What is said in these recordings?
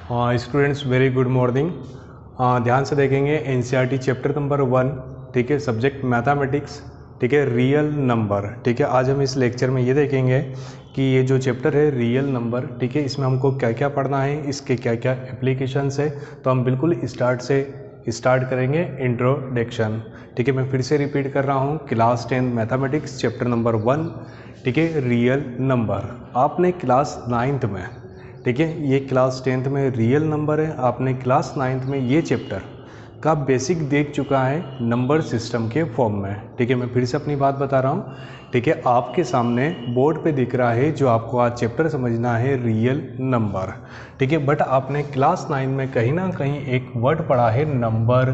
Students very good morning. ध्यान से देखेंगे एनसीईआरटी चैप्टर नंबर 1, ठीक है, सब्जेक्ट मैथमेटिक्स, ठीक है, रियल नंबर। ठीक है, आज हम इस लेक्चर में ये देखेंगे कि ये जो चैप्टर है रियल नंबर, ठीक है, इसमें हमको क्या क्या पढ़ना है, इसके क्या क्या एप्लीकेशंस है। तो हम बिल्कुल स्टार्ट करेंगे इंट्रोडक्शन। ठीक है, मैं फिर से रिपीट कर रहा हूँ, क्लास 10 मैथमेटिक्स चैप्टर नंबर 1, ठीक है, रियल नंबर। आपने क्लास 9th में, ठीक है, ये क्लास 10th में रियल नंबर है, आपने क्लास 9th में ये चैप्टर का बेसिक देख चुका है नंबर सिस्टम के फॉर्म में। ठीक है, मैं फिर से अपनी बात बता रहा हूँ। ठीक है, आपके सामने बोर्ड पे दिख रहा है जो आपको आज चैप्टर समझना है रियल नंबर। ठीक है, बट आपने क्लास 9 में कहीं ना कहीं एक वर्ड पढ़ा है नंबर,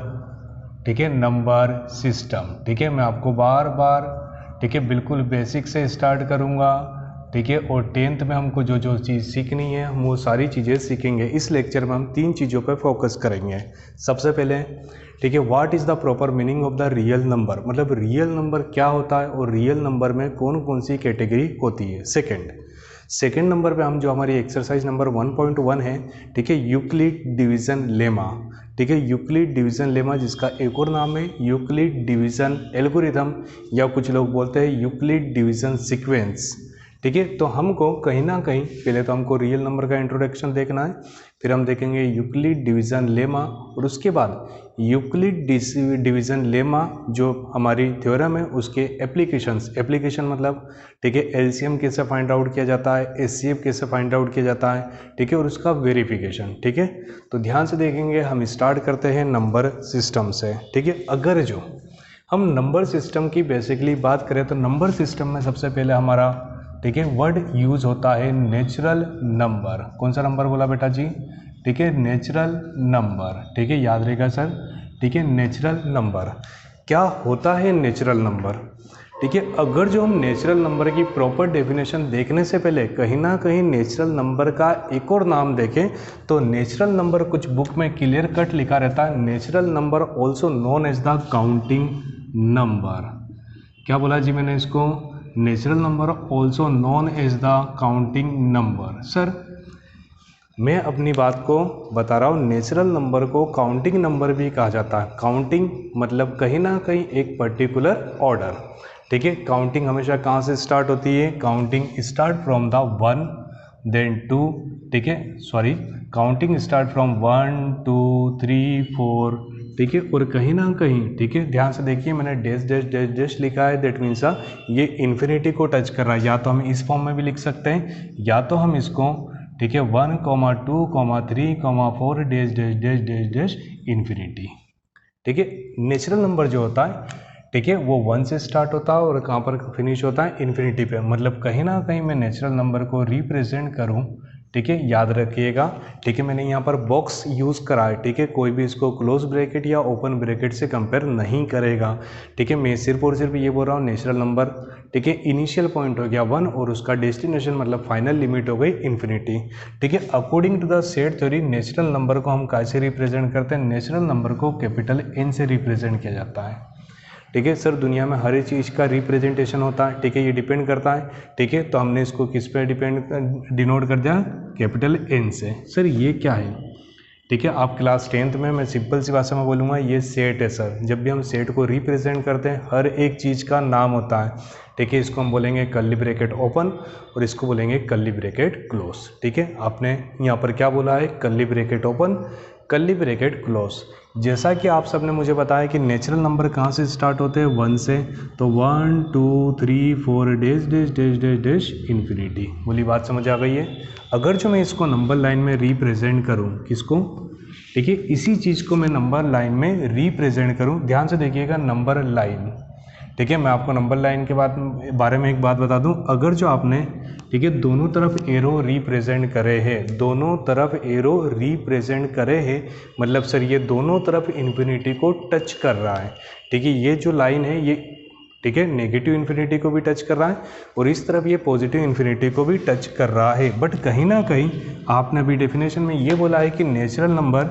ठीक है, नंबर सिस्टम। ठीक है, मैं आपको बार बार, ठीक है, बिल्कुल बेसिक से स्टार्ट करूँगा। ठीक है, और 10th में हमको जो जो चीज़ सीखनी है हम वो सारी चीज़ें सीखेंगे। इस लेक्चर में हम 3 चीज़ों पर फोकस करेंगे। सबसे पहले, ठीक है, what is the proper meaning of the real number, मतलब रियल नंबर क्या होता है और रियल नंबर में कौन कौन सी कैटेगरी होती है। सेकेंड नंबर पे हम जो हमारी एक्सरसाइज नंबर 1.1 है, ठीक है, यूक्लिड डिवीज़न लेमा। ठीक है, यूक्लिड डिवीज़न लेमा, जिसका एक और नाम है यूक्लिड डिवीज़न एल्गोरिथम, या कुछ लोग बोलते हैं यूक्लिड डिवीज़न सीक्वेंस। ठीक है, तो हमको कहीं ना कहीं पहले तो हमको रियल नंबर का इंट्रोडक्शन देखना है, फिर हम देखेंगे यूक्लिड डिवीज़न लेमा, और उसके बाद यूक्लिड डिवीज़न लेमा जो हमारी थ्योरम है उसके एप्लीकेशन मतलब, ठीक है, एलसीएम कैसे फाइंड आउट किया जाता है, एचसीएफ कैसे फाइंड आउट किया जाता है, ठीक है, और उसका वेरिफिकेशन। ठीक है, तो ध्यान से देखेंगे। हम स्टार्ट करते हैं नंबर सिस्टम से। ठीक है, अगर जो हम नंबर सिस्टम की बेसिकली बात करें तो नंबर सिस्टम में सबसे पहले हमारा, ठीक है, वर्ड यूज होता है नेचुरल नंबर। कौन सा नंबर बोला बेटा जी? ठीक है, नेचुरल नंबर। ठीक है, याद रहेगा सर। ठीक है, नेचुरल नंबर क्या होता है? नेचुरल नंबर, ठीक है, अगर जो हम नेचुरल नंबर की प्रॉपर डेफिनेशन देखने से पहले कहीं ना कहीं नेचुरल नंबर का एक और नाम देखें तो नेचुरल नंबर कुछ बुक में क्लियर कट लिखा रहता है, natural number also known as the counting number. क्या बोला जी मैंने इसको? Natural number also known as the counting number. Sir मैं अपनी बात को बता रहा हूँ, नेचुरल नंबर को काउंटिंग नंबर भी कहा जाता है। काउंटिंग मतलब कहीं ना कहीं एक पर्टिकुलर ऑर्डर। ठीक है, काउंटिंग हमेशा कहाँ से स्टार्ट होती है? Counting start from the 1 then 2, ठीक है, सॉरी, काउंटिंग स्टार्ट फ्रॉम 1 2 3 4, ठीक है, और कहीं ना कहीं, ठीक है, ध्यान से देखिए, मैंने डैश डैश डैश डैश लिखा है, दैट मीन्स ये इन्फिनिटी को टच कर रहा है। या तो हम इस फॉर्म में भी लिख सकते हैं, या तो हम इसको, ठीक है, 1, 2, 3, 4 dash dash dash dash dash infinity. ठीक है, नेचुरल नंबर जो होता है, ठीक है, वो 1 से स्टार्ट होता है और कहाँ पर फिनिश होता है? इन्फिनिटी पे। मतलब कहीं ना कहीं मैं नेचुरल नंबर को रिप्रेजेंट करूँ, ठीक है, याद रखिएगा। ठीक है, मैंने यहाँ पर बॉक्स यूज़ करा है, ठीक है, कोई भी इसको क्लोज ब्रैकेट या ओपन ब्रैकेट से कंपेयर नहीं करेगा। ठीक है, मैं सिर्फ और सिर्फ ये बोल रहा हूँ नेचुरल नंबर, ठीक है, इनिशियल पॉइंट हो गया 1 और उसका डेस्टिनेशन मतलब फाइनल लिमिट हो गई इन्फिनिटी। ठीक है, according to the set theory natural number को हम कैसे रिप्रेजेंट करते हैं? नेचुरल नंबर को कैपिटल N से रिप्रेजेंट किया जाता है। ठीक है सर, दुनिया में हर एक चीज़ का रिप्रेजेंटेशन होता है, ठीक है, ये डिपेंड करता है। ठीक है, तो हमने इसको किस पे डिनोट कर दिया? कैपिटल N से। सर ये क्या है? ठीक है, आप क्लास 10th में, मैं सिंपल सी भाषा में बोलूँगा, ये सेट है सर। जब भी हम सेट को रिप्रेजेंट करते हैं हर एक चीज़ का नाम होता है। ठीक है, इसको हम बोलेंगे कर्ली ब्रैकेट ओपन और इसको बोलेंगे कर्ली ब्रैकेट क्लोज। ठीक है, आपने यहाँ पर क्या बोला है? Curly bracket open, curly bracket close. जैसा कि आप सबने मुझे बताया कि नेचुरल नंबर कहाँ से स्टार्ट होते हैं? 1 से, तो 1 2 3 4 dash dash dash dash dash infinity. बोली बात समझ आ गई है? अगर जो मैं इसको नंबर लाइन में रिप्रेजेंट करूँ, किसको? ठीक है, इसी चीज़ को मैं नंबर लाइन में रिप्रेजेंट करूँ, ध्यान से देखिएगा, नंबर लाइन। ठीक है, मैं आपको नंबर लाइन के बारे में एक बात बता दूं, अगर जो आपने, ठीक है, दोनों तरफ एरो रिप्रेजेंट करे हैं, दोनों तरफ एरो रिप्रेजेंट करे हैं, मतलब सर ये दोनों तरफ इन्फिनिटी को टच कर रहा है। ठीक है, ये जो लाइन है ये, ठीक है, नेगेटिव इन्फिनिटी को भी टच कर रहा है और इस तरफ ये पॉजिटिव इन्फिनिटी को भी टच कर रहा है। बट कहीं ना कहीं आपने अभी डेफिनेशन में ये बोला है कि नेचुरल नंबर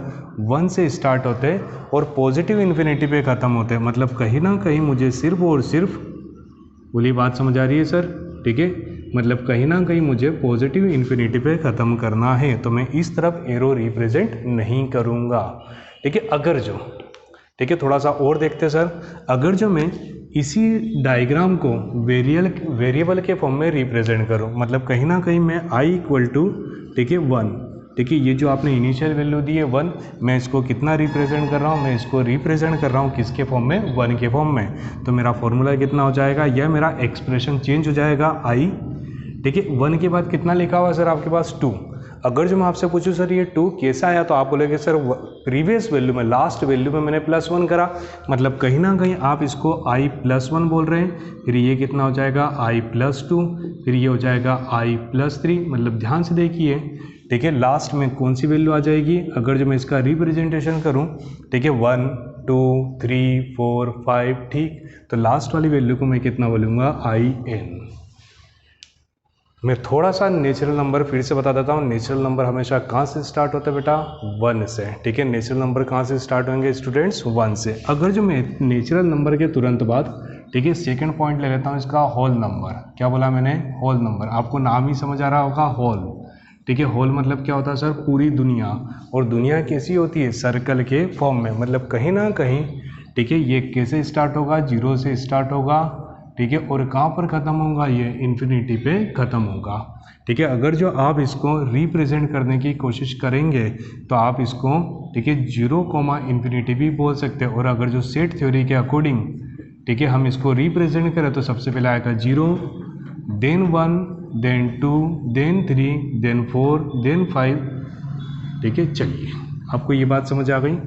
1 से स्टार्ट होते हैं और पॉजिटिव इन्फिनिटी पे ख़त्म होते हैं। मतलब कहीं ना कहीं मुझे सिर्फ और सिर्फ, बोली बात समझ आ रही है सर? ठीक है, मतलब कहीं ना कहीं मुझे पॉजिटिव इन्फिनिटी पे ख़त्म करना है, तो मैं इस तरफ एरो रिप्रेजेंट नहीं करूँगा। ठीक है, अगर जो, ठीक है, थोड़ा सा और देखते हैं सर, अगर जो मैं इसी डायग्राम को वेरिएबल के फॉर्म में रिप्रेजेंट करूँ, मतलब कहीं ना कहीं मैं आई इक्वल टू, ठीक है, 1, ठीक है, ये जो आपने इनिशियल वैल्यू दी है 1, मैं इसको कितना रिप्रेजेंट कर रहा हूँ, मैं इसको रिप्रेजेंट कर रहा हूँ किसके फॉर्म में, 1 के फॉर्म में। तो मेरा फॉर्मूला कितना हो जाएगा, यह मेरा एक्सप्रेशन चेंज हो जाएगा आई, ठीक है, 1 के बाद कितना लिखा हुआ सर आपके पास 2। अगर जो मैं आपसे पूछूं सर ये 2 कैसा आया, तो आप बोलेंगे सर प्रीवियस वैल्यू में, लास्ट वैल्यू में मैंने +1 करा, मतलब कहीं ना कहीं आप इसको i+1 बोल रहे हैं। फिर ये कितना हो जाएगा i+2, फिर ये हो जाएगा i+3, मतलब ध्यान से देखिए, ठीक है, लास्ट में कौन सी वैल्यू आ जाएगी, अगर जो मैं इसका रिप्रेजेंटेशन करूं, ठीक है, 1 2 3 4 5, ठीक, तो लास्ट वाली वैल्यू को मैं कितना बोलूँगा, in। मैं थोड़ा सा नेचुरल नंबर फिर से बता देता हूँ। नेचुरल नंबर हमेशा कहाँ से स्टार्ट होता है बेटा, 1 से, ठीक है, नेचुरल नंबर कहाँ से स्टार्ट होंगे स्टूडेंट्स, 1 से। अगर जो मैं नेचुरल नंबर के तुरंत बाद, ठीक है, सेकंड पॉइंट ले लेता हूँ इसका, होल नंबर। क्या बोला मैंने, होल नंबर, आपको नाम ही समझ आ रहा होगा, होल, ठीक है, होल मतलब क्या होता है सर, पूरी दुनिया। और दुनिया कैसी होती है, सर्कल के फॉर्म में, मतलब कहीं ना कहीं, ठीक है, ये कैसे स्टार्ट होगा, 0 से स्टार्ट होगा, ठीक है, और कहाँ पर ख़त्म होगा, ये इन्फिनिटी पे ख़त्म होगा। ठीक है, अगर जो आप इसको रिप्रेजेंट करने की कोशिश करेंगे तो आप इसको, ठीक है, 0, भी बोल सकते हैं। और अगर जो सेट थ्योरी के अकॉर्डिंग, ठीक है, हम इसको रिप्रेजेंट करें तो सबसे पहले आएगा 0, then 1, then 2, then 3, then 4, then 5। ठीक है, चलिए आपको ये बात समझ आ गई।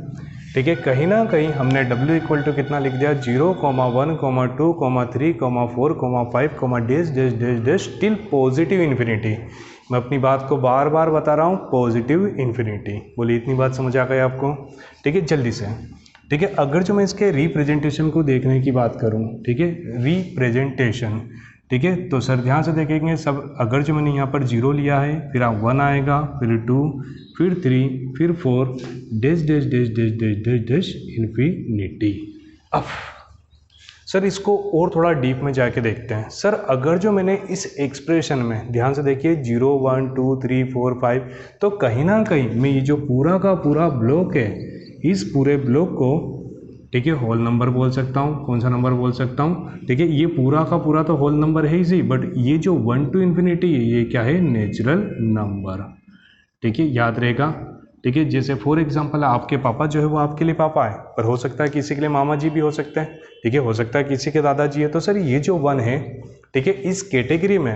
ठीक है, कहीं ना कहीं हमने W इक्वल टू कितना लिख दिया, 0, 1, 2, 3, 4, 5, dash dash dash dash till positive infinity. मैं अपनी बात को बार बार बता रहा हूँ, पॉजिटिव इन्फिनिटी। बोलिए, इतनी बात समझ आ गई आपको। ठीक है, जल्दी से। ठीक है, अगर जो मैं इसके रिप्रेजेंटेशन को देखने की बात करूँ, ठीक है, रिप्रेजेंटेशन, ठीक है, तो सर ध्यान से देखेंगे सब। अगर जो मैंने यहाँ पर 0 लिया है, फिर 1 आएगा, फिर 2, फिर 3, फिर 4, dash dash dash dash dash dash dash infinity. अब सर इसको और थोड़ा डीप में जाके देखते हैं। सर अगर जो मैंने इस एक्सप्रेशन में, ध्यान से देखिए, 0, 1, 2, 3, 4, 5, तो कहीं ना कहीं मैं ये जो पूरा का पूरा ब्लॉक है, इस पूरे ब्लॉक को, ठीक है, होल नंबर बोल सकता हूँ। कौन सा नंबर बोल सकता हूँ, ठीक है, ये पूरा का पूरा तो होल नंबर है ही सही, बट ये जो 1 to इन्फिनिटी है, ये क्या है, नेचुरल नंबर। ठीक है, याद रहेगा। ठीक है, जैसे फॉर एग्जांपल आपके पापा जो है वो आपके लिए पापा है, पर हो सकता है किसी के लिए मामा जी भी हो सकते हैं। ठीक है, हो सकता है किसी के दादाजी है। तो सर ये जो 1 है, ठीक है, इस कैटेगरी में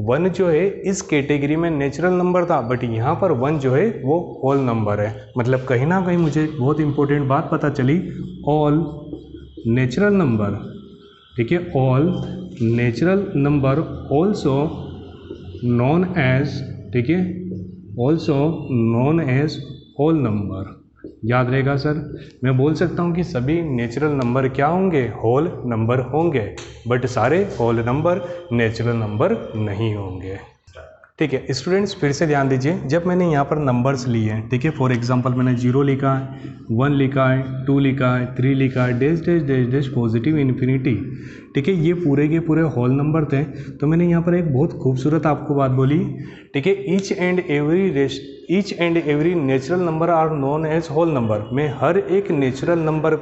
1 जो है, इस कैटेगरी में नेचुरल नंबर था, बट यहाँ पर 1 जो है वो होल नंबर है। मतलब कहीं ना कहीं मुझे बहुत इंपॉर्टेंट बात पता चली, ऑल नेचुरल नंबर, ठीक है, all natural number also known as, ठीक है, also known as whole number. याद रहेगा सर। मैं बोल सकता हूँ कि सभी नेचुरल नंबर क्या होंगे, होल नंबर होंगे, बट सारे होल नंबर नेचुरल नंबर नहीं होंगे। ठीक है स्टूडेंट्स, फिर से ध्यान दीजिए, जब मैंने यहाँ पर नंबर्स लिए हैं, ठीक है, फॉर एग्जांपल मैंने 0 लिखा है, 1 लिखा है, 2 लिखा है, 3 लिखा है, dash dash dash dash positive infinity. ठीक है, ये पूरे के पूरे होल नंबर थे। तो मैंने यहाँ पर एक बहुत खूबसूरत आपको बात बोली, ठीक है, each and every natural number are known as whole number. मैं हर एक नेचुरल नंबर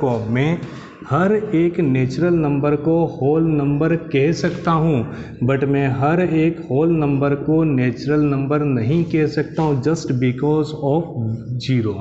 को होल नंबर कह सकता हूँ, बट मैं हर एक होल नंबर को नेचुरल नंबर नहीं कह सकता हूँ, जस्ट बिकॉज ऑफ 0।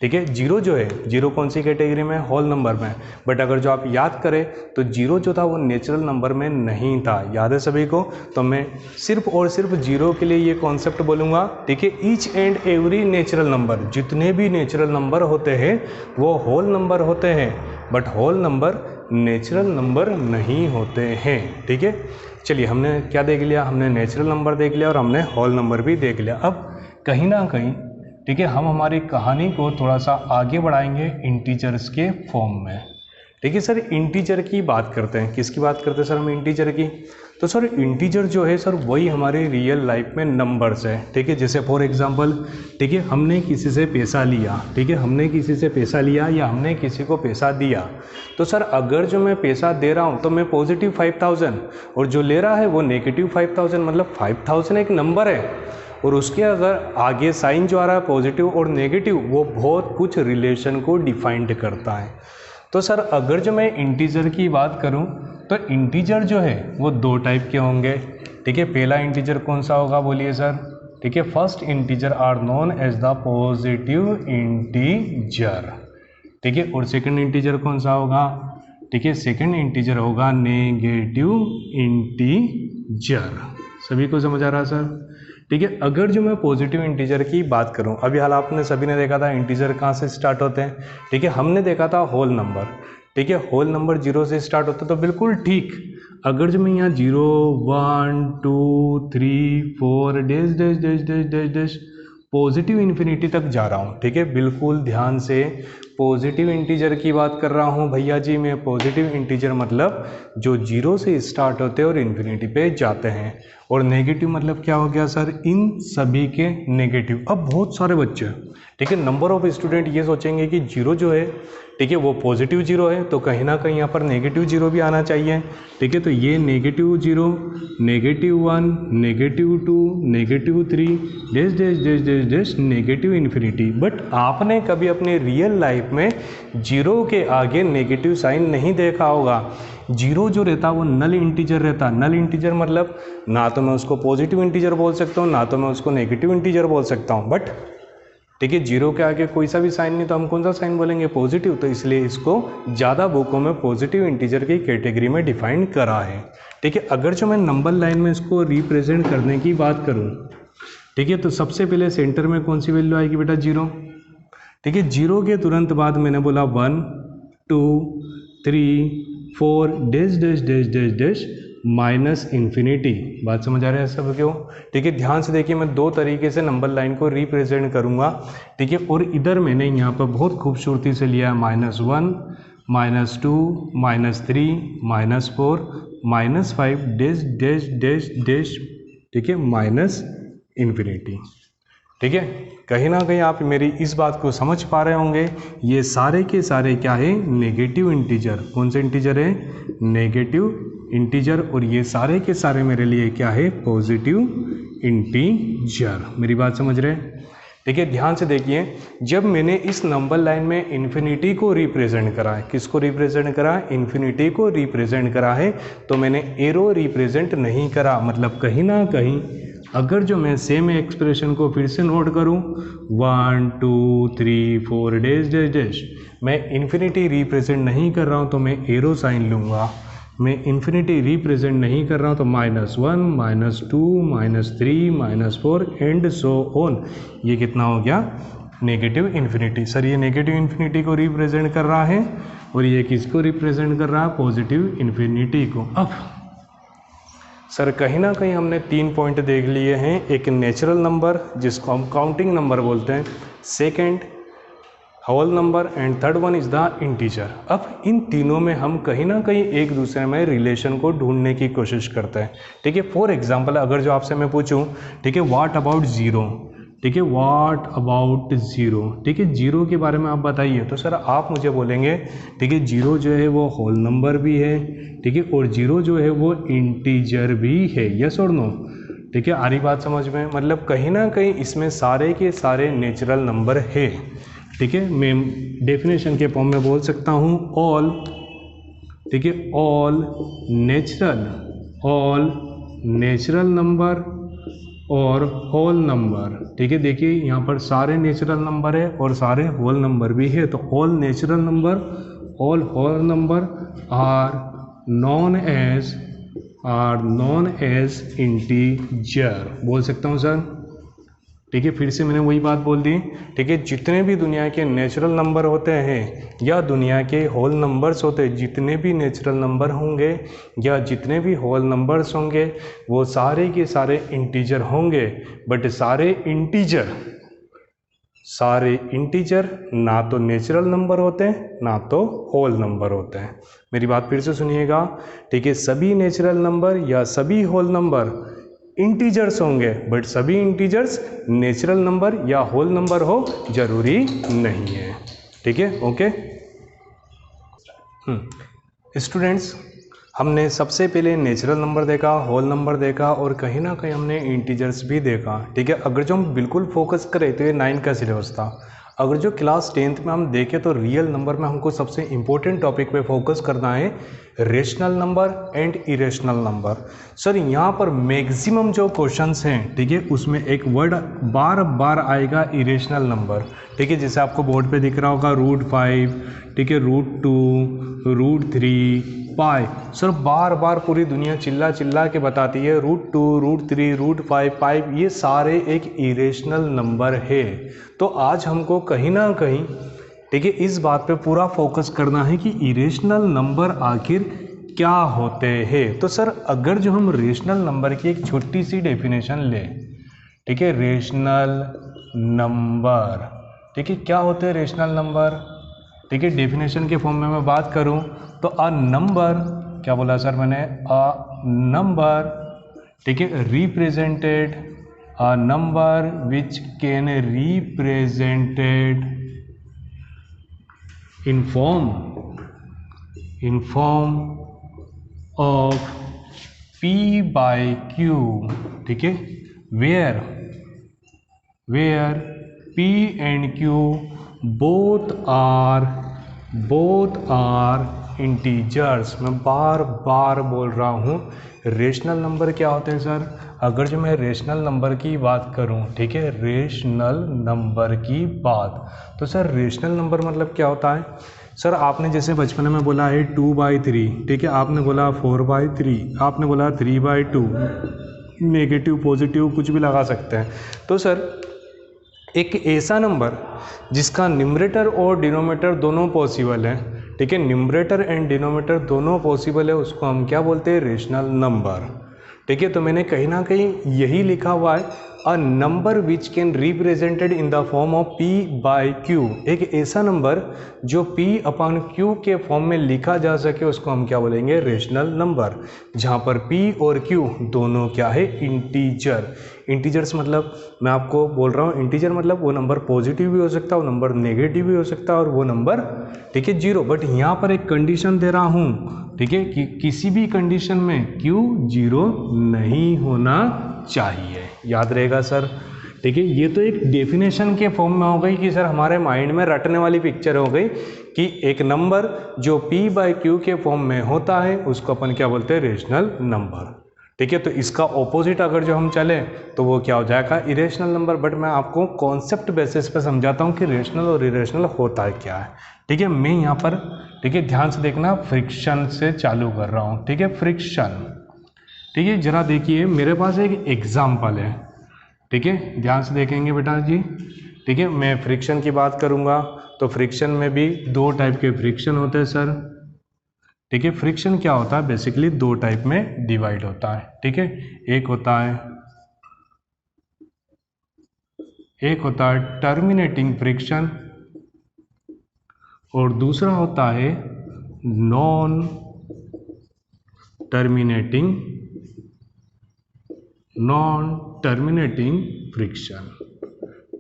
ठीक है, 0 जो है, 0 कौन सी कैटेगरी में, होल नंबर में, बट अगर जो आप याद करें तो 0 जो था वो नेचुरल नंबर में नहीं था। याद है सभी को। तो मैं सिर्फ और सिर्फ 0 के लिए ये कॉन्सेप्ट बोलूँगा। ठीक है, each and every natural number, जितने भी नेचुरल नंबर होते हैं वो होल नंबर होते हैं, but whole number natural number नहीं होते हैं। ठीक है, चलिए हमने क्या देख लिया, हमने नेचुरल नंबर देख लिया और हमने होल नंबर भी देख लिया। अब कहीं ना कहीं, ठीक है, हम हमारी कहानी को थोड़ा सा आगे बढ़ाएंगे इंटीजर्स के फॉर्म में। ठीक है सर, इंटीजर की बात करते हैं। किसकी बात करते हैं सर हम? इंटीजर की। तो सर इंटीजर जो है सर वही हमारे रियल लाइफ में नंबर्स है। ठीक है, जैसे फॉर एग्जांपल, ठीक है, हमने किसी से पैसा लिया, ठीक है, हमने किसी से पैसा लिया या हमने किसी को पैसा दिया, तो सर अगर जो मैं पैसा दे रहा हूँ तो मैं पॉजिटिव 5000 और जो ले रहा है वो नेगेटिव 5000, मतलब 5000 एक नंबर है और उसके अगर आगे साइन जो आ रहा है पॉजिटिव और नेगेटिव, वो बहुत कुछ रिलेशन को डिफाइंड करता है। तो सर अगर जो मैं इंटीजर की बात करूं तो इंटीजर जो है वो दो टाइप के होंगे। ठीक है, पहला इंटीजर कौन सा होगा बोलिए सर? ठीक है, first integer are known as the positive integer. ठीक है, और सेकंड इंटीजर कौन सा होगा? ठीक है, सेकंड इंटीजर होगा नेगेटिव इंटीजर। सभी को समझ आ रहा सर? ठीक है, अगर जो मैं पॉजिटिव इंटीजर की बात करूं, अभी हाल आपने सभी ने देखा था इंटीजर कहाँ से स्टार्ट होते हैं। ठीक है, हमने देखा था होल नंबर। ठीक है, होल नंबर 0 से स्टार्ट होता है, तो बिल्कुल ठीक। अगर जो मैं यहाँ 0 1 2 3 4 dash dash dash dash dash dash positive infinity तक जा रहा हूँ। ठीक है, बिल्कुल ध्यान से पॉजिटिव इंटीजर की बात कर रहा हूँ भैया जी मैं। पॉजिटिव इंटीजर मतलब जो 0 से स्टार्ट होते हैं और इन्फिनिटी पे जाते हैं। और नेगेटिव मतलब क्या हो गया सर? इन सभी के नेगेटिव। अब बहुत सारे बच्चे, ठीक है, नंबर ऑफ स्टूडेंट ये सोचेंगे कि 0 जो है, ठीक है, वो पॉजिटिव 0 है, तो कहीं ना कहीं यहाँ पर नेगेटिव 0 भी आना चाहिए। ठीक है, तो ये negative 0, negative 1, negative 2, negative 3 dash dash dash dash dash negative infinity. But आपने कभी अपने रियल लाइफ में 0 के आगे नेगेटिव साइन नहीं देखा होगा। 0 जो रहता वो नल इंटीजर रहता। नल इंटीजर मतलब ना तो मैं उसको पॉजिटिव इंटीजर बोल सकता हूँ, ना तो मैं उसको नेगेटिव इंटीजर बोल सकता हूँ। बट ठीक है, 0 के आगे कोई सा भी साइन नहीं, तो हम कौन सा साइन बोलेंगे? पॉजिटिव। तो इसलिए इसको ज़्यादा बुकों में पॉजिटिव इंटीजर की कैटेगरी में डिफाइन करा है। ठीक है, अगर जो मैं नंबर लाइन में इसको रिप्रेजेंट करने की बात करूँ, ठीक है, तो सबसे पहले सेंटर में कौन सी वैल्यू आएगी बेटा? 0। ठीक है, 0 के तुरंत बाद मैंने बोला 1 2 3 4 dash dash dash dash dash minus infinity. बात समझ आ रहा है सब क्यों? ठीक है, ध्यान से देखिए, मैं दो तरीके से नंबर लाइन को रिप्रेजेंट करूंगा। ठीक है, और इधर मैंने यहाँ पर बहुत खूबसूरती से लिया है -1 -2 -3 -4 -5 डैश डैश डैश डैश, ठीक है, माइनस इन्फिनिटी। ठीक है, कहीं ना कहीं आप मेरी इस बात को समझ पा रहे होंगे। ये सारे के सारे क्या है? Negative integer. कौन से इंटीजर है? Negative integer. और ये सारे के सारे मेरे लिए क्या है? Positive integer. मेरी बात समझ रहे हैं? ठीक है, ध्यान से देखिए, जब मैंने इस नंबर लाइन में इन्फिनिटी को रिप्रेजेंट करा है, किसको रिप्रेजेंट करा है? इन्फिनिटी को रिप्रेजेंट करा है, तो मैंने एरो रिप्रेजेंट नहीं करा। मतलब कहीं ना कहीं अगर जो मैं सेम एक्सप्रेशन को फिर से नोट करूं 1 2 3 4 डैश डैश डैश, मैं इन्फिनिटी रिप्रेजेंट नहीं कर रहा हूं तो मैं एरो साइन लूंगा। मैं इन्फिनिटी रिप्रेजेंट नहीं कर रहा हूं तो -1 -2 -3 -4 एंड सो ऑन। ये कितना हो गया? Negative infinity. सर ये नेगेटिव इन्फिनिटी को रिप्रेजेंट कर रहा है और ये किसको रिप्रेजेंट कर रहा है? पॉजिटिव इन्फिनिटी को। अब सर कहीं ना कहीं हमने 3 पॉइंट देख लिए हैं। एक नेचुरल नंबर जिसको हम काउंटिंग नंबर बोलते हैं, second whole number and third one is the integer. अब इन तीनों में हम कहीं ना कहीं एक दूसरे में रिलेशन को ढूंढने की कोशिश करते हैं। ठीक है, फॉर एग्जांपल अगर जो आपसे मैं पूछूं, ठीक है, व्हाट अबाउट 0, ठीक है, व्हाट अबाउट 0, ठीक है, 0 के बारे में आप बताइए, तो सर आप मुझे बोलेंगे, ठीक है, 0 जो है वो होल नंबर भी है, ठीक है, और 0 जो है वो इंटीजर भी है। यस और नो? ठीक है, आ रही बात समझ में? मतलब कहीं ना कहीं इसमें सारे के सारे नेचुरल नंबर है। ठीक है, मैं डेफिनेशन के फॉर्म में बोल सकता हूँ ऑल, ठीक है, ऑल नेचुरल नंबर और होल नंबर। ठीक है, देखिए यहाँ पर सारे नेचुरल नंबर है और सारे होल नंबर भी है, तो all natural number, all whole number are known as integer बोल सकता हूँ सर। ठीक है, फिर से मैंने वही बात बोल दी। ठीक है, जितने भी दुनिया के नेचुरल नंबर होते हैं या दुनिया के होल नंबर्स होते हैं, जितने भी नेचुरल नंबर होंगे या जितने भी होल नंबर्स होंगे वो सारे के सारे इंटीजर होंगे। बट सारे इंटीजर सारे इंटीजर ना तो नेचुरल नंबर होते हैं ना तो होल नंबर होते हैं। मेरी बात फिर से सुनिएगा, ठीक है। सभी नेचुरल नंबर या सभी होल नंबर इंटीजर्स होंगे, बट सभी इंटीजर्स नेचुरल नंबर या होल नंबर हो जरूरी नहीं है, ठीक है। ओके स्टूडेंट्स, हमने सबसे पहले नेचुरल नंबर देखा, होल नंबर देखा और कहीं ना कहीं हमने इंटीजर्स भी देखा, ठीक है। अगर जो हम बिल्कुल फोकस करें तो ये 9 का सिलेबस था। अगर जो क्लास 10th में हम देखें तो रियल नंबर में हमको सबसे इम्पोर्टेंट टॉपिक पे फोकस करना है, rational number and irrational number. Sir यहाँ पर मैक्सिमम जो क्वेश्चंस हैं, ठीक है, उसमें एक वर्ड बार बार आएगा इरेशनल नंबर, ठीक है। जैसे आपको बोर्ड पे दिख रहा होगा √5, ठीक है, √2, √3, पाई। सर बार बार पूरी दुनिया चिल्ला चिल्ला के बताती है √2, √3, √5, पाई ये सारे एक इरेशनल नंबर है। तो आज हमको कहीं ना कहीं, ठीक है, इस बात पे पूरा फोकस करना है कि इरेशनल नंबर आखिर क्या होते हैं। तो सर अगर जो हम रेशनल नंबर की एक छोटी सी डेफिनेशन लें, ठीक है, रेशनल नंबर, ठीक है, क्या होते हैं रेशनल नंबर, ठीक है। डेफिनेशन के फॉर्म में मैं बात करूं तो अ नंबर, क्या बोला सर मैंने, अ नंबर, ठीक है, represented, a number which can represented in form of P by Q, ठीक है, where P and Q both are integers. मैं बार बार बोल रहा हूँ, रेशनल नंबर क्या होते हैं सर। अगर जो मैं रेशनल नंबर की बात करूँ, ठीक है, रेशनल नंबर की बात, तो सर रेशनल नंबर मतलब क्या होता है। सर आपने जैसे बचपन में बोला है 2/3, ठीक है, आपने बोला 4/3, आपने बोला 3/2, नेगेटिव पॉजिटिव कुछ भी लगा सकते हैं। तो सर एक ऐसा नंबर जिसका न्यूमरेटर और डिनोमिनेटर दोनों पॉसिबल है, ठीक है, न्यूमरेटर एंड डिनोमिनेटर दोनों पॉसिबल है, उसको हम क्या बोलते हैं, रेशनल नंबर, ठीक है। तो मैंने कहीं ना कहीं यही लिखा हुआ है, a number which can represented in the form of P by Q, एक ऐसा नंबर जो P अपॉन Q के फॉर्म में लिखा जा सके उसको हम क्या बोलेंगे, रेशनल नंबर, जहाँ पर P और Q दोनों क्या है, इंटीजर। इंटीजर्स मतलब मैं आपको बोल रहा हूँ, इंटीजर मतलब वो नंबर पॉजिटिव भी हो सकता है, वो नंबर नेगेटिव भी हो सकता है और वो नंबर, ठीक है, 0। बट यहाँ पर एक कंडीशन दे रहा हूँ, ठीक है, कि किसी भी कंडीशन में Q 0 नहीं होना चाहिए, याद रहेगा सर, ठीक है। ये तो एक डेफिनेशन के फॉर्म में हो गई कि सर हमारे माइंड में रटने वाली पिक्चर हो गई कि एक नंबर जो P by Q के फॉर्म में होता है उसको अपन क्या बोलते हैं, रेशनल नंबर, ठीक है। तो इसका ऑपोजिट अगर जो हम चले तो वो क्या हो जाएगा, इरेशनल नंबर। बट मैं आपको कॉन्सेप्ट बेसिस पे समझाता हूँ कि रेशनल और इरेशनल होता है क्या है, ठीक है। मैं यहाँ पर, ठीक है, ध्यान से देखना, फ्रिक्शन से चालू कर रहा हूँ, ठीक है, फ्रिक्शन, ठीक है। जरा देखिए मेरे पास एक एग्जाम्पल है, ठीक है, ध्यान से देखेंगे बेटा जी, ठीक है। मैं फ्रिक्शन की बात करूँगा तो फ्रिक्शन में भी 2 टाइप के फ्रिक्शन होते हैं सर, ठीक है। फ्रिक्शन क्या होता है, बेसिकली 2 टाइप में डिवाइड होता है, ठीक है। एक होता है टर्मिनेटिंग फ्रिक्शन और दूसरा होता है नॉन टर्मिनेटिंग फ्रिक्शन,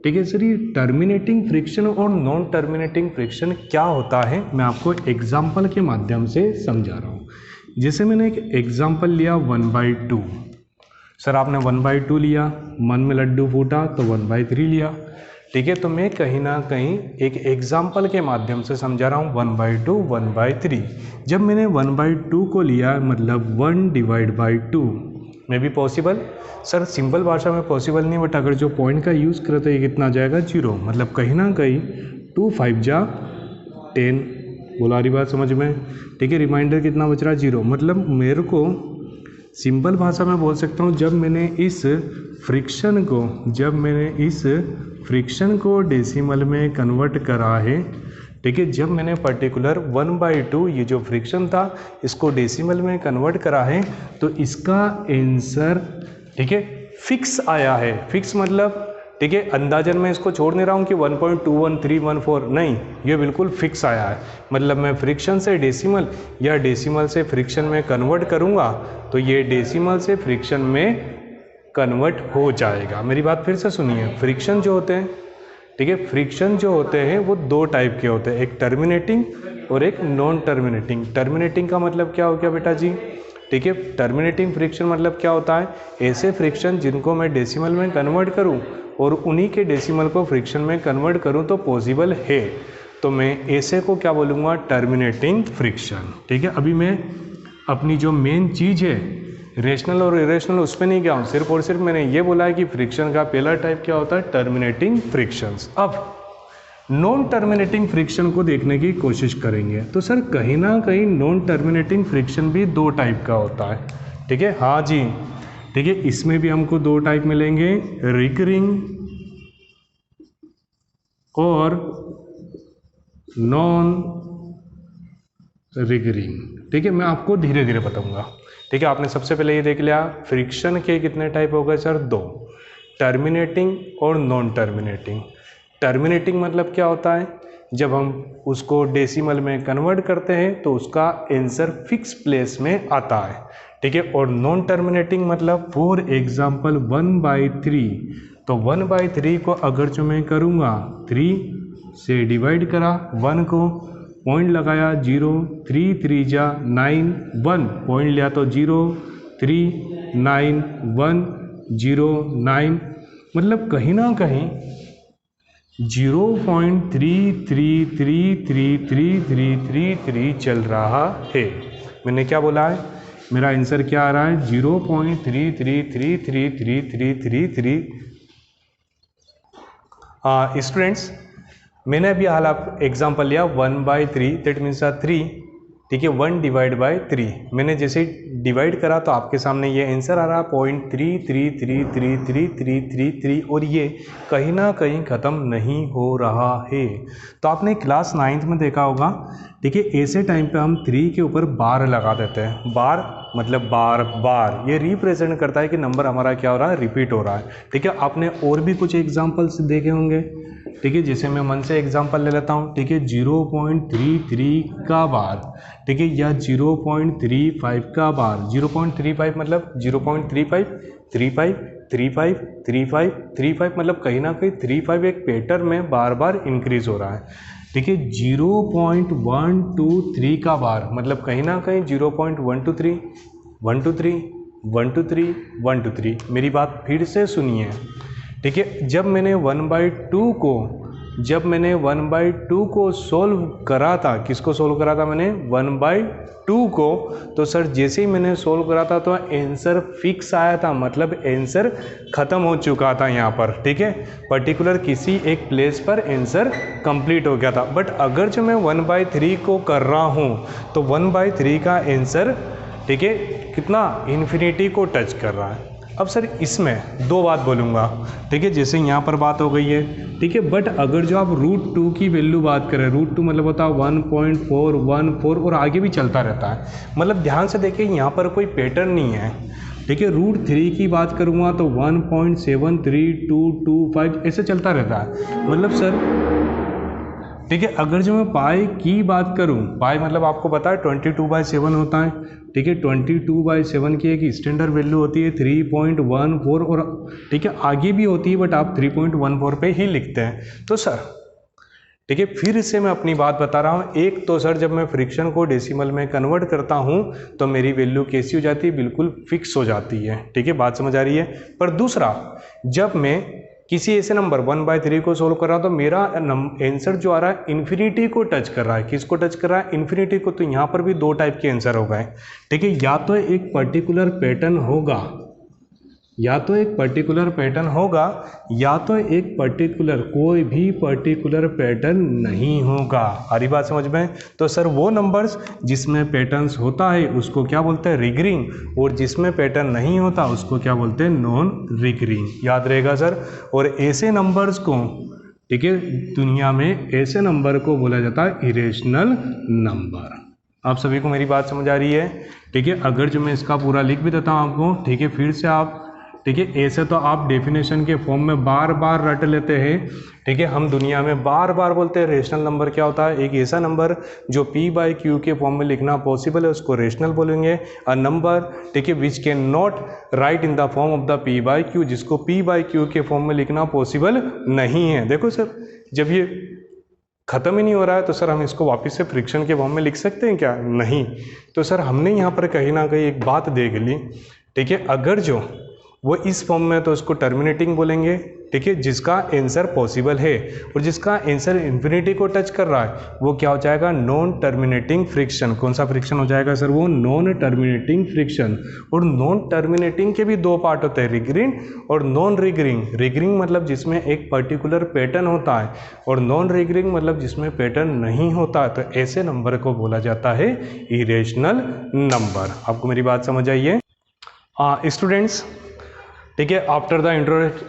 ठीक है सर। ये टर्मिनेटिंग फ्रिक्शन और नॉन टर्मिनेटिंग फ्रिक्शन क्या होता है मैं आपको एग्जाम्पल के माध्यम से समझा रहा हूँ। जैसे मैंने एक एग्जाम्पल लिया 1/2, सर आपने 1/2 लिया, मन में लड्डू फूटा तो 1/3 लिया, ठीक है। तो मैं कहीं ना कहीं एक एग्जाम्पल के माध्यम से समझा रहा हूँ 1/2 1/3। जब मैंने 1/2 को लिया मतलब 1/2 में भी पॉसिबल, सर सिंपल भाषा में पॉसिबल नहीं, बट अगर जो पॉइंट का यूज़ करें तो ये कितना आ जाएगा, 0। मतलब कहीं ना कहीं 2 5 जा 10, बोला रही बात समझ में, ठीक है। रिमाइंडर कितना बच रहा है, 0। मतलब मेरे को सिंपल भाषा में बोल सकता हूँ, जब मैंने इस फ्रिक्शन को डेसिमल में कन्वर्ट करा है, ठीक है, जब मैंने पर्टिकुलर 1/2 ये जो फ्रिक्शन था इसको डेसिमल में कन्वर्ट करा है तो इसका आंसर, ठीक है, फिक्स आया है। फिक्स मतलब, ठीक है। अंदाजन मैं इसको छोड़ नहीं रहा हूँ कि 1.21314, नहीं, ये बिल्कुल फिक्स आया है। मतलब मैं फ्रिक्शन से डेसिमल या डेसिमल से फ्रिक्शन में कन्वर्ट करूँगा तो ये डेसिमल से फ्रिक्शन में कन्वर्ट हो जाएगा। मेरी बात फिर से सुनिए, फ्रिक्शन जो होते हैं, ठीक है, फ्रिक्शन जो होते हैं वो दो टाइप के होते हैं, एक टर्मिनेटिंग और एक नॉन टर्मिनेटिंग। टर्मिनेटिंग का मतलब क्या हो गया बेटा जी, ठीक है। टर्मिनेटिंग फ्रिक्शन मतलब क्या होता है, ऐसे फ्रिक्शन जिनको मैं डेसिमल में कन्वर्ट करूं और उन्हीं के डेसिमल को फ्रिक्शन में कन्वर्ट करूं तो पॉसिबल है, तो मैं ऐसे को क्या बोलूँगा, टर्मिनेटिंग फ्रिक्शन। ठीक है। अभी मैं अपनी जो मेन चीज़ है रेशनल और इरेशनल उस पर नहीं गया हूँ, सिर्फ और सिर्फ मैंने ये बोला है कि फ्रिक्शन का पहला टाइप क्या होता है, टर्मिनेटिंग फ्रिक्शंस। अब नॉन टर्मिनेटिंग फ्रिक्शन को देखने की कोशिश करेंगे। तो सर कहीं ना कहीं नॉन टर्मिनेटिंग फ्रिक्शन भी दो टाइप का होता है, ठीक है। हाँ जी, ठीक है, इसमें भी हमको दो टाइप मिलेंगे, रिकरिंग और नॉन रिकरिंग। ठीक है, मैं आपको धीरे धीरे बताऊंगा। ठीक है, आपने सबसे पहले ये देख लिया फ्रिक्शन के कितने टाइप हो गए सर, दो, टर्मिनेटिंग और नॉन टर्मिनेटिंग। टर्मिनेटिंग मतलब क्या होता है, जब हम उसको डेसिमल में कन्वर्ट करते हैं तो उसका आंसर फिक्स प्लेस में आता है, ठीक है। और नॉन टर्मिनेटिंग मतलब फॉर एग्जांपल 1/3, तो 1/3 को अगर जो मैं करूँगा 3 से डिवाइड करा, 1 को पॉइंट लगाया 0, 3 3 जा 9, 1 पॉइंट लिया तो 0 3 9 1 0 9, मतलब कहीं ना कहीं 0.33333333 चल रहा है। मैंने क्या बोला है, मेरा आंसर क्या आ रहा है, 0.33333333। स्टूडेंट्स, मैंने अभी हाल आप एग्जांपल लिया 1/3, दैट मीन्स 3, ठीक है, 1 डिवाइड बाय 3। मैंने जैसे डिवाइड करा तो आपके सामने ये आंसर आ रहा 0.33333333, और ये कहीं ना कहीं ख़त्म नहीं हो रहा है। तो आपने क्लास 9th में देखा होगा, ठीक है, ऐसे टाइम पे हम 3 के ऊपर बार लगा देते हैं। बार मतलब बार बार, ये रिप्रेजेंट करता है कि नंबर हमारा क्या हो रहा है, रिपीट हो रहा है, ठीक है। आपने और भी कुछ एग्जाम्पल्स देखे होंगे, ठीक है, जैसे मैं मन से एग्जांपल ले लेता हूँ, ठीक है, 0.33 का बार, ठीक है, या 0.35 का बार। 0.35 मतलब 0.35 35 35 35 35, मतलब कहीं ना कहीं 35 एक पैटर्न में बार बार इंक्रीज हो रहा है, ठीक है। 0.123 का बार मतलब कहीं ना कहीं 0.123 123 123 123। मेरी बात फिर से सुनिए, ठीक है, जब मैंने 1/2 को सोल्व करा था, किसको सोल्व करा था मैंने, 1/2 को, तो सर जैसे ही मैंने सोल्व करा था तो आंसर फिक्स आया था, मतलब आंसर ख़त्म हो चुका था यहाँ पर, ठीक है, पर्टिकुलर किसी एक प्लेस पर आंसर कंप्लीट हो गया था। बट अगर जो मैं 1/3 को कर रहा हूँ तो 1/3 का आंसर, ठीक है, कितना, इन्फिनिटी को टच कर रहा है। अब सर इसमें दो बात बोलूँगा, ठीक है, जैसे यहाँ पर बात हो गई है, ठीक है, बट अगर जो आप √2 की वैल्यू बात करें, √2 मतलब होता है 1.414 और आगे भी चलता रहता है, मतलब ध्यान से देखिए यहाँ पर कोई पैटर्न नहीं है, ठीक है। √3 की बात करूँगा तो 1.73225 ऐसे चलता रहता है, मतलब सर, ठीक है। अगर जो मैं पाई की बात करूं, पाई मतलब आपको पता है 22/7 होता है, ठीक है, 22/7 की एक स्टैंडर्ड वैल्यू होती है 3.14, और ठीक है आगे भी होती है बट आप 3.14 पे ही लिखते हैं। तो सर, ठीक है, फिर से मैं अपनी बात बता रहा हूँ, एक तो सर जब मैं फ्रिक्शन को डेसिमल में कन्वर्ट करता हूँ तो मेरी वैल्यू कैसी हो जाती है, बिल्कुल फिक्स हो जाती है, ठीक है, बात समझ आ रही है। पर दूसरा, जब मैं किसी ऐसे नंबर 1/3 को सोल्व कर रहा हूँ तो मेरा आंसर जो आ रहा है इन्फिनिटी को टच कर रहा है। किसको टच कर रहा है, इन्फिनिटी को। तो यहाँ पर भी दो टाइप के आंसर हो गए, ठीक है, या तो एक पर्टिकुलर पैटर्न होगा, या तो एक पर्टिकुलर पैटर्न होगा, या तो एक पर्टिकुलर, कोई भी पर्टिकुलर पैटर्न नहीं होगा। आ रही बात समझ में। तो सर वो नंबर्स जिसमें पैटर्न्स होता है उसको क्या बोलते हैं, रिकरिंग, और जिसमें पैटर्न नहीं होता उसको क्या बोलते हैं, नॉन रिकरिंग। याद रहेगा सर। और ऐसे नंबर्स को, ठीक है, दुनिया में ऐसे नंबर को बोला जाता है इरेशनल नंबर। आप सभी को मेरी बात समझ आ रही है, ठीक है। अगर जो मैं इसका पूरा लिख भी देता हूँ आपको, ठीक है, फिर से आप ठीक है। ऐसे तो आप डेफिनेशन के फॉर्म में बार बार रट लेते हैं, ठीक है। हम दुनिया में बार बार बोलते हैं रेशनल नंबर क्या होता है, एक ऐसा नंबर जो p/q के फॉर्म में लिखना पॉसिबल है उसको रेशनल बोलेंगे। अ नंबर, ठीक है, which can not right in the form of the p/q, जिसको p/q के फॉर्म में लिखना पॉसिबल नहीं है। देखो सर, जब ये खत्म ही नहीं हो रहा है तो सर हम इसको वापस से फ्रिक्शन के फॉर्म में लिख सकते हैं क्या? नहीं। तो सर हमने यहाँ पर कहीं ना कहीं एक बात देख ली, ठीक है। अगर जो वो इस फॉर्म में तो उसको टर्मिनेटिंग बोलेंगे, ठीक है, जिसका आंसर पॉसिबल है, और जिसका आंसर इन्फिनिटी को टच कर रहा है वो क्या हो जाएगा? Non terminating friction. कौन सा फ्रिक्शन हो जाएगा सर? वो नॉन टर्मिनेटिंग फ्रिक्शन। और नॉन टर्मिनेटिंग के भी दो पार्ट होते हैं, रिगरिंग और नॉन रिगरिंग। रिगरिंग मतलब जिसमें एक पर्टिकुलर पैटर्न होता है, और नॉन रिगरिंग मतलब जिसमें पैटर्न नहीं होता। तो ऐसे नंबर को बोला जाता है इरेशनल नंबर। आपको मेरी बात समझ आई है? स्टूडेंट्स, ठीक है, आफ्टर द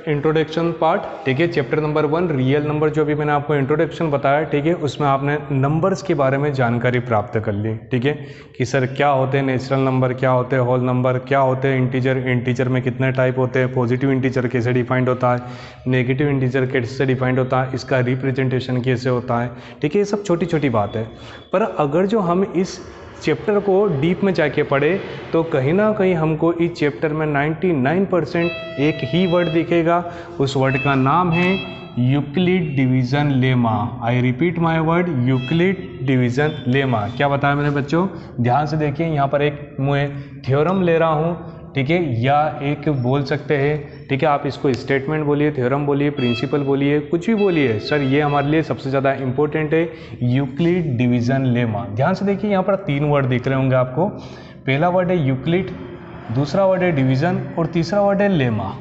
इंट्रोडक्शन पार्ट, ठीक है, चैप्टर नंबर 1 रियल नंबर, जो भी मैंने आपको इंट्रोडक्शन बताया, ठीक है, उसमें आपने नंबर्स के बारे में जानकारी प्राप्त कर ली, ठीक है, कि सर क्या होते हैं नेचुरल नंबर, क्या होते हैं होल नंबर, क्या होते हैं इंटीजर, इंटीजर में कितने टाइप होते हैं, पॉजिटिव इंटीजर कैसे डिफाइंड होता है, नेगेटिव इंटीजर कैसे डिफाइंड होता है, इसका रिप्रेजेंटेशन कैसे होता है, ठीक है, ये सब छोटी छोटी बात है। पर अगर जो हम इस चैप्टर को डीप में जाके पढ़े तो कहीं ना कहीं हमको इस चैप्टर में 99% एक ही वर्ड दिखेगा। उस वर्ड का नाम है Euclid division lemma. I repeat my word, Euclid division lemma. क्या बताया मैंने बच्चों? ध्यान से देखिए, यहाँ पर एक मैं थ्योरम ले रहा हूँ, ठीक है, या एक बोल सकते हैं, ठीक है, आप इसको स्टेटमेंट बोलिए, थ्योरम बोलिए, प्रिंसिपल बोलिए, कुछ भी बोलिए सर, ये हमारे लिए सबसे ज़्यादा इंपॉर्टेंट है, यूक्लिड डिवीज़न लेमा। ध्यान से देखिए, यहाँ पर 3 वर्ड दिख रहे होंगे आपको। पहला वर्ड है यूक्लिड, दूसरा वर्ड है डिवीज़न, और तीसरा वर्ड है लेमा,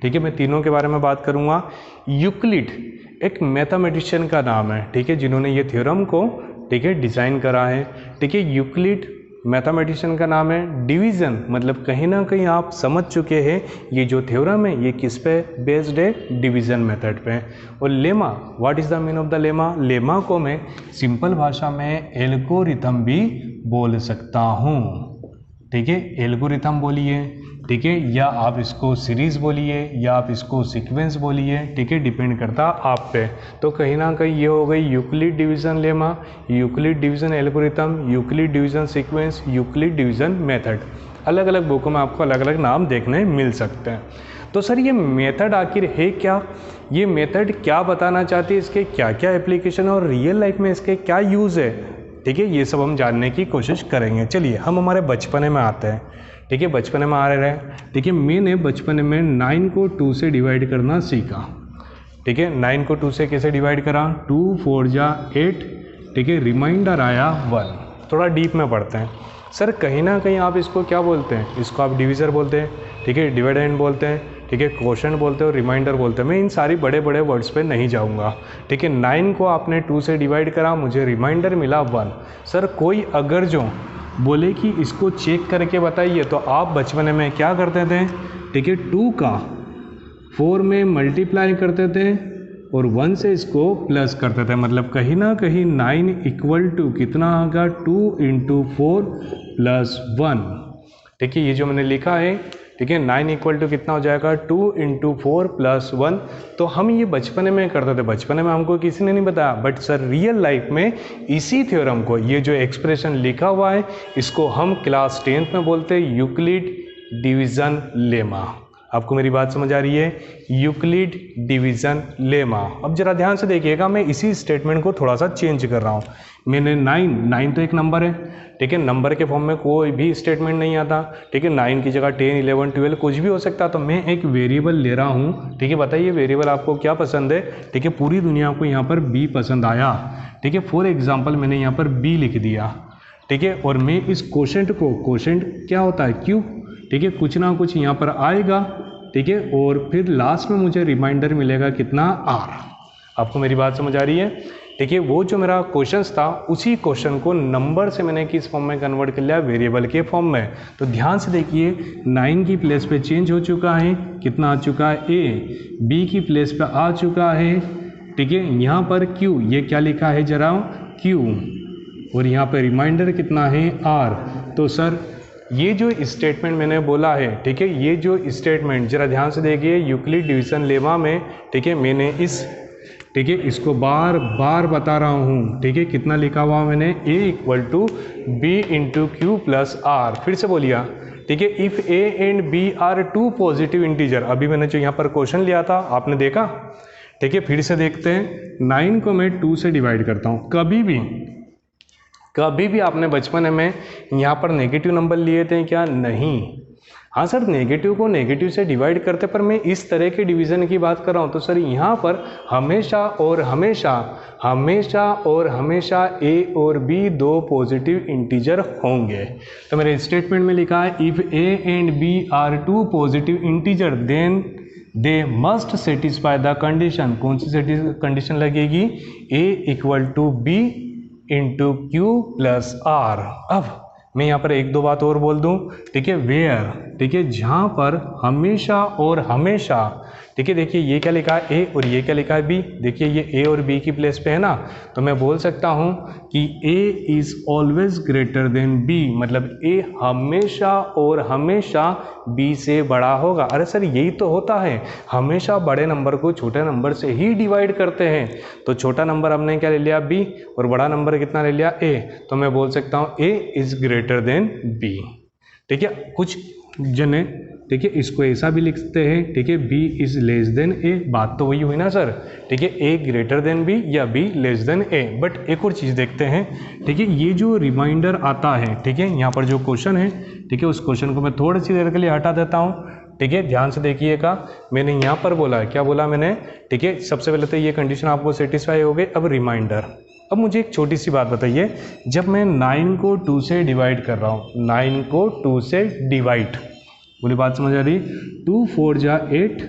ठीक है। मैं तीनों के बारे में बात करूँगा। यूक्लिड एक मैथमेटिशियन का नाम है, ठीक है, जिन्होंने ये थ्योरम को, ठीक है, डिज़ाइन करा है, ठीक है। यूक्लिड मैथमेटिशियन का नाम है। डिवीज़न मतलब कहीं ना कहीं आप समझ चुके हैं ये जो थ्योरम है ये किस पे बेस्ड है? डिवीज़न मेथड पे। और lemma, what is the mean of the lemma? Lemma को मैं सिंपल भाषा में एल्गोरिथम भी बोल सकता हूँ, ठीक है, एल्गोरिथम बोलिए, ठीक है, या आप इसको सीरीज़ बोलिए, या आप इसको सीक्वेंस बोलिए, ठीक है, डिपेंड करता आप पे। तो कहीं ना कहीं ये हो गई Euclid division lemma, Euclid division algorithm, Euclid division sequence, Euclid division method. अलग अलग बुकों में आपको अलग अलग नाम देखने मिल सकते हैं। तो सर ये मेथड आखिर है क्या? ये मेथड क्या बताना चाहती है? इसके क्या क्या एप्लीकेशन और रियल लाइफ में इसके क्या यूज़ है, ठीक है, ये सब हम जानने की कोशिश करेंगे। चलिए हम हमारे बचपने में आते हैं, ठीक है, बचपने में आ रहे हैं, ठीक है। मैंने बचपने में 9 को 2 से डिवाइड करना सीखा, ठीक है। 9 को 2 से कैसे डिवाइड करा? 2 4 जा 8, ठीक है, रिमाइंडर आया 1। थोड़ा डीप में पढ़ते हैं। सर कहीं ना कहीं आप इसको क्या बोलते हैं? इसको आप डिवीज़र बोलते हैं, ठीक है, डिवाइडेंड बोलते हैं, ठीक है, क्वोशंट बोलते हैं और रिमाइंडर बोलते हैं। मैं इन सारी बड़े बड़े वर्ड्स पे नहीं जाऊंगा, ठीक है। 9 को आपने 2 से डिवाइड करा, मुझे रिमाइंडर मिला 1। सर कोई अगर जो बोले कि इसको चेक करके बताइए, तो आप बचपन में क्या करते थे? ठीक है, 2 का 4 में मल्टीप्लाई करते थे और 1 से इसको प्लस करते थे। मतलब कहीं ना कहीं 9 इक्वल टू कितना होगा? 2 × 4 + 1, ठीक है, ये जो मैंने लिखा है, ठीक है, 9 इक्वल टू कितना हो जाएगा? 2 × 4 + 1। तो हम ये बचपने में करते थे, बचपने में हमको किसी ने नहीं बताया, बट सर रियल लाइफ में इसी थ्योरम को, ये जो एक्सप्रेशन लिखा हुआ है, इसको हम क्लास 10th में बोलते हैं यूक्लिड डिवीज़न लेमा। आपको मेरी बात समझ आ रही है? Euclid division lemma. अब जरा ध्यान से देखिएगा, मैं इसी स्टेटमेंट को थोड़ा सा चेंज कर रहा हूँ। मैंने 9 तो एक नंबर है, ठीक है, नंबर के फॉर्म में कोई भी स्टेटमेंट नहीं आता, ठीक है, 9 की जगह 10 11 12 कुछ भी हो सकता। तो मैं एक वेरिएबल ले रहा हूँ, ठीक है, बताइए वेरिएबल आपको क्या पसंद है? ठीक है, पूरी दुनिया को यहाँ पर बी पसंद आया, ठीक है, फॉर एग्जाम्पल मैंने यहाँ पर बी लिख दिया, ठीक है, और मैं इस क्वोशंट को, क्वोशंट क्या होता है? क्यूब, ठीक है, कुछ ना कुछ यहाँ पर आएगा, ठीक है, और फिर लास्ट में मुझे रिमाइंडर मिलेगा कितना? R। आपको मेरी बात समझ आ रही है? ठीक है, वो जो मेरा क्वेश्चन था, उसी क्वेश्चन को नंबर से मैंने किस फॉर्म में कन्वर्ट कर लिया? वेरिएबल के फॉर्म में। तो ध्यान से देखिए, 9 की प्लेस पे चेंज हो चुका है, कितना आ चुका है? A। B की प्लेस पे आ चुका है, ठीक है, यहाँ पर Q, ये क्या लिखा है जरा? Q। और यहाँ पर रिमाइंडर कितना है? R। तो सर ये जो स्टेटमेंट मैंने बोला है, ठीक है, ये जो स्टेटमेंट जरा ध्यान से देखिए, यूक्लिड डिवीजन लेमा में, ठीक है, मैंने ठीक है, इसको बार बार बता रहा हूँ, ठीक है, कितना लिखा हुआ मैंने, a equal to B into Q plus R. फिर से बोलिए, ठीक है, if a and b are two positive integer. अभी मैंने जो यहाँ पर क्वेश्चन लिया था आपने देखा, ठीक है, फिर से देखते हैं। 9 को मैं 2 से डिवाइड करता हूँ। कभी भी आपने बचपन में यहाँ पर नेगेटिव नंबर लिए थे क्या? नहीं। हाँ सर, नेगेटिव को नेगेटिव से डिवाइड करते, पर मैं इस तरह के डिवीज़न की बात कर रहा हूँ। तो सर यहाँ पर हमेशा और हमेशा ए और बी दो पॉजिटिव इंटीजर होंगे। तो मेरे स्टेटमेंट में लिखा है if A and B are two positive integer then they must satisfy the condition. कौन सी कंडीशन लगेगी? A equal to B into Q plus r. अब मैं यहाँ पर एक दो बात और बोल दूँ, ठीक है, वेयर, ठीक है, जहाँ पर हमेशा और हमेशा, ठीक है, देखिए ये क्या लिखा है ए और ये क्या लिखा है बी। देखिए ये ए और बी की प्लेस पे है ना, तो मैं बोल सकता हूँ कि A is always greater than B, मतलब ए हमेशा और हमेशा बी से बड़ा होगा। अरे सर यही तो होता है, हमेशा बड़े नंबर को छोटे नंबर से ही डिवाइड करते हैं। तो छोटा नंबर हमने क्या ले लिया? बी, और बड़ा नंबर कितना ले लिया? ए। तो मैं बोल सकता हूँ A is greater than B, ठीक है। कुछ जने, ठीक है, इसको ऐसा भी लिखते हैं, ठीक है, बी इज लेस देन ए। बात तो वही हुई ना सर, ठीक है, ए ग्रेटर देन बी या be less than A. But एक और चीज़ देखते हैं, ठीक है, ये जो रिमाइंडर आता है, ठीक है, यहाँ पर जो क्वेश्चन है, ठीक है, उस क्वेश्चन को मैं थोड़ी सी देर के लिए हटा देता हूँ, ठीक है, ध्यान से देखिएगा। मैंने यहाँ पर बोला, क्या बोला मैंने, ठीक है, सबसे पहले तो ये कंडीशन आपको सेटिस्फाई हो गई। अब रिमाइंडर। अब मुझे एक छोटी सी बात बताइए, जब मैं 9 को 2 से डिवाइड कर रहा हूँ, 9 को 2 से डिवाइड, बोली बात समझ आ रही? 2 4 जा 8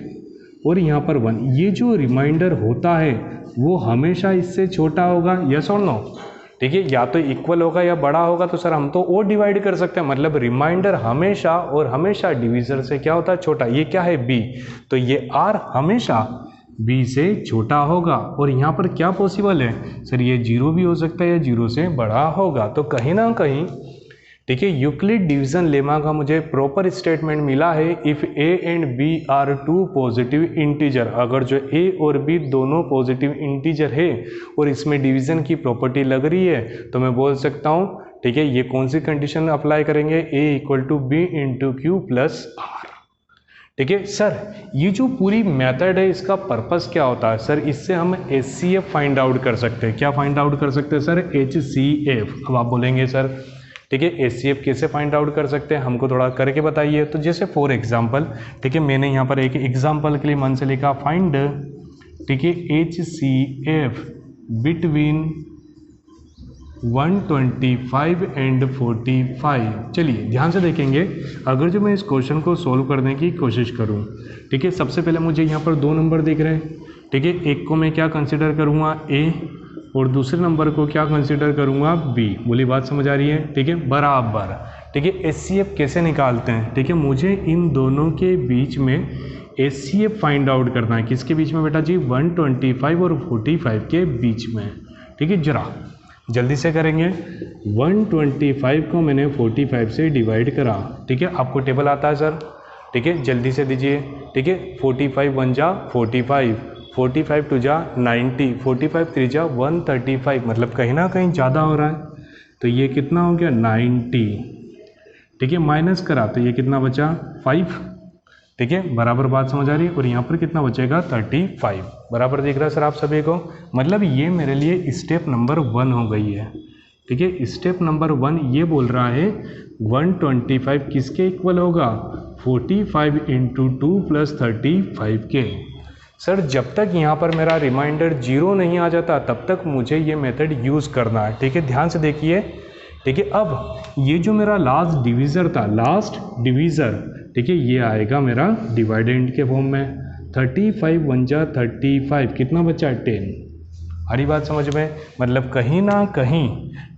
और यहाँ पर 1, ये जो रिमाइंडर होता है वो हमेशा इससे छोटा होगा, यस और नो? ठीक है, या तो इक्वल होगा या बड़ा होगा। तो सर हम तो और डिवाइड कर सकते हैं, मतलब रिमाइंडर हमेशा और हमेशा डिवीजर से क्या होता है? छोटा। ये क्या है? बी, तो ये आर हमेशा बी से छोटा होगा। और यहाँ पर क्या पॉसिबल है सर? ये 0 भी हो सकता है या 0 से बड़ा होगा। तो कहीं ना कहीं, ठीक है, यूक्लिड डिवीजन लेमा का मुझे प्रॉपर स्टेटमेंट मिला है, if A and B are two positive integer. अगर जो ए और बी दोनों पॉजिटिव इंटीजर है और इसमें डिवीजन की प्रॉपर्टी लग रही है, तो मैं बोल सकता हूँ, ठीक है, ये कौन सी कंडीशन अप्लाई करेंगे? A equal to B into Q plus r. ठीक है सर, ये जो पूरी मेथड है इसका पर्पस क्या होता है? सर इससे हम HCF फाइंड आउट कर सकते हैं। क्या फाइंड आउट कर सकते हैं सर? HCF। अब आप बोलेंगे सर, ठीक है, HCF कैसे फाइंड आउट कर सकते हैं, हमको थोड़ा करके बताइए। तो जैसे फॉर एग्जांपल, ठीक है, मैंने यहाँ पर एक एग्जांपल के लिए मन से लिखा फाइंड, ठीक है, HCF बिटवीन 125 एंड 45। चलिए ध्यान से देखेंगे, अगर जो मैं इस क्वेश्चन को सोल्व करने की कोशिश करूं, ठीक है, सबसे पहले मुझे यहाँ पर 2 नंबर दिख रहे हैं, ठीक है, एक को मैं क्या कंसिडर करूँगा? A, और दूसरे नंबर को क्या कंसिडर करूँगा? B। बोली बात समझ आ रही है? ठीक है, बराबर। ठीक है, HCF कैसे निकालते हैं? ठीक है, मुझे इन दोनों के बीच में HCF फाइंड आउट करना है। किसके बीच में बेटा जी? 125 और 45 के बीच में। ठीक है, जरा जल्दी से करेंगे। 125 को मैंने 45 से डिवाइड करा, ठीक है, आपको टेबल आता है सर? ठीक है, जल्दी से दीजिए। ठीक है, 45 1 जा 45, 45 2 जा 90, 45 3 जा 135, मतलब कहीं ना कहीं ज़्यादा हो रहा है। तो ये कितना हो गया? 90। ठीक है, माइनस करा तो ये कितना बचा? 5। ठीक है, बराबर बात समझ आ रही है। और यहाँ पर कितना बचेगा? 35। बराबर दिख रहा है सर आप सभी को? मतलब ये मेरे लिए स्टेप नंबर 1 हो गई है। ठीक है, स्टेप नंबर 1 ये बोल रहा है 125 किसके इक्वल होगा? 45 इंटू 2 प्लस 35 के। सर जब तक यहाँ पर मेरा रिमाइंडर 0 नहीं आ जाता तब तक मुझे ये मेथड यूज़ करना है। ठीक है, ध्यान से देखिए। ठीक है, अब ये जो मेरा लास्ट डिवीज़र था, लास्ट डिवीज़र, ठीक है, ये आएगा मेरा डिवाइडेंड के फॉर्म में। 35 1 जा 35, कितना बचा? 10। हरी बात समझ में? मतलब कहीं ना कहीं,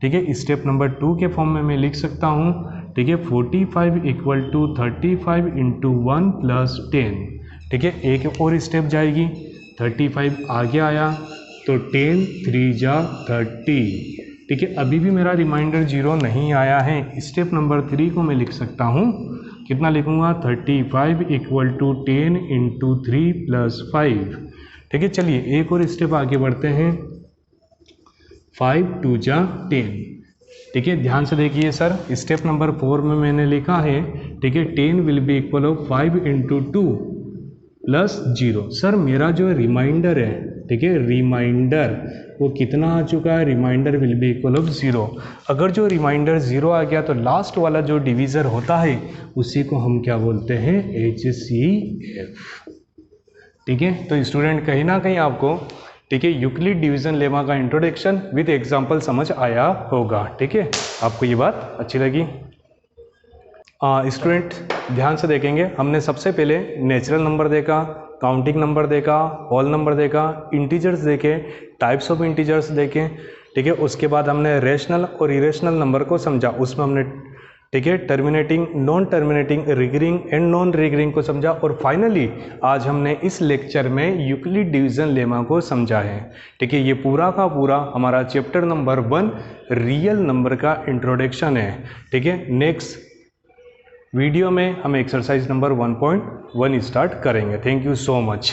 ठीक है, स्टेप नंबर 2 के फॉर्म में मैं लिख सकता हूँ, ठीक है, 45 इक्वल टू 35 इंटू 1 प्लस 10। ठीक है, एक और स्टेप जाएगी, 35 आगे आया तो 10 3 जा 30, ठीक है, अभी भी मेरा रिमाइंडर 0 नहीं आया है। स्टेप नंबर 3 को मैं लिख सकता हूँ, कितना लिखूँगा, 35 इक्वल टू 10 इंटू 3 प्लस 5। ठीक है, चलिए एक और स्टेप आगे बढ़ते हैं। 5 2 जा 10। ठीक है, ध्यान से देखिए सर, स्टेप नंबर 4 में मैंने लिखा है, ठीक है, 10 will be equal of 5 into 2 plus 0। Sir मेरा जो रिमाइंडर है, ठीक है, रिमाइंडर वो कितना आ चुका है, remainder will be equal of 0। अगर जो रिमाइंडर 0 आ गया तो लास्ट वाला जो डिवीज़र होता है उसी को हम क्या बोलते हैं, HCF। ठीक है, तो स्टूडेंट कहीं ना कहीं आपको, ठीक है, यूक्लिड डिवीजन लेमा का इंट्रोडक्शन विद एग्जांपल समझ आया होगा। ठीक है, आपको ये बात अच्छी लगी। स्टूडेंट ध्यान से देखेंगे, हमने सबसे पहले नेचुरल नंबर देखा, काउंटिंग नंबर देखा, होल नंबर देखा, इंटीजर्स देखे, टाइप्स ऑफ इंटीजर्स देखे। ठीक है, उसके बाद हमने रेशनल और इरेशनल नंबर को समझा, उसमें हमने, ठीक है, terminating, non terminating, recurring and non recurring को समझा। और फाइनली आज हमने इस लेक्चर में यूक्लिड डिवीजन लेमा को समझा है। ठीक है, ये पूरा का पूरा हमारा चैप्टर नंबर 1 रियल नंबर का इंट्रोडक्शन है। ठीक है, नेक्स्ट वीडियो में हम एक्सरसाइज नंबर 1.1 स्टार्ट करेंगे। Thank you so much.